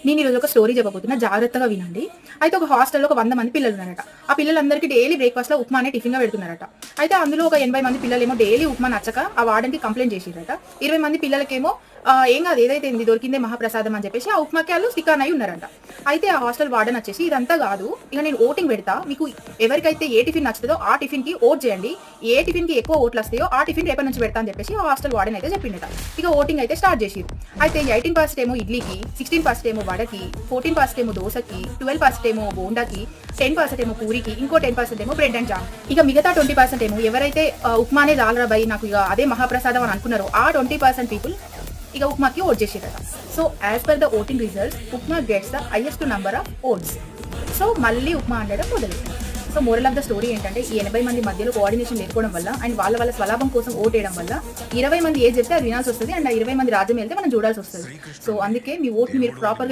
నేను ఈరోజు ఒక స్టోరీ చెప్పబోతున్నా, జాగ్రత్తగా వినండి. అయితే ఒక హాస్టల్‌లో ఒక 100 మంది పిల్లలు ఉన్నారట. ఆ పిల్లలందరికీ డైలీ బ్రేక్‌ఫాస్ట్‌లో ఉప్మానే టిఫిన్‌గా పెడుతున్నారట. అయితే అందులో ఒక 80 మంది పిల్లలేమో డైలీ ఉప్మా నచ్చక ఆ వార్డెన్‌కి కంప్లెయింట్ చేసిర్రట. 20 మంది పిల్లలకేమో ఏం కాదు, ఏదైతే ఏంది దొరికిందే మహాప్రసాదం అని చెప్పేసి ఆ ఉప్మాకి ఆళ్ళు స్టిక్ ఆన్ అయ్యి ఉన్నారంట. అయితే ఆ హాస్టల్ వార్డెన్ వచ్చేసి, ఇదంతా కాదు, ఇక నేను ఓటింగ్ పెడతా, మీకు ఎవరికైతే ఏ టిఫిన్ నచ్చుతదో ఆ టిఫిన్‌కి ఓట్ చేయండి. ఏ టిఫిన్‌కి ఎక్కువ ఓట్లు వస్తాయో ఆ టిఫిన్ రేపటి నుంచి పెడతా అని చెప్పేసి ఆ హాస్టల్ వార్డెన్ అయితే చెప్పిండట. ఇక ఓటింగ్ అయితే స్టార్ట్ చేసిర్రు. అయితే 18% ఏమో ఇడ్లీకి, 16% ఏమో వడకి, 14% ఏమో దోసకి, 12% ఏమో బోండాకి, 10% ఏమో పూరికి, ఇంకో 10% ఏమో బ్రెడ్ అండ్ జామ్. ఇక మిగతా 20% ఏమో ఎవరైతే ఉప్మానే చాలురా భయ్ నాకు ఇక అదే మహాప్రసాదం అని అనుకున్నారో ఆ 20% పీపుల్ ఇక ఉప్మాకి ఓట్ చేసిరట. So as per the voting results, upma gets the highest number of votes. So మళ్ళీ ఉప్మా అనడం మొదలెట్టారు. So moral of the story ఏంటంటే, ఈ 80 మంది మధ్యలో కోఆర్డినేషన్ లేకపోవడం వల్ల అండ్ వాళ్ళ స్వలాభం కోసం ఓట్ వేయడం వల్ల 20 మంది ఏది చెప్తే అది వినాల్సి వస్తుంది అండ్ ఆ 20 మంది రాజ్యం వెళ్తే మనం చూడాల్సి వస్తుంది. సో అందుకే మీ ఓట్ని మీరు ప్రాపర్గా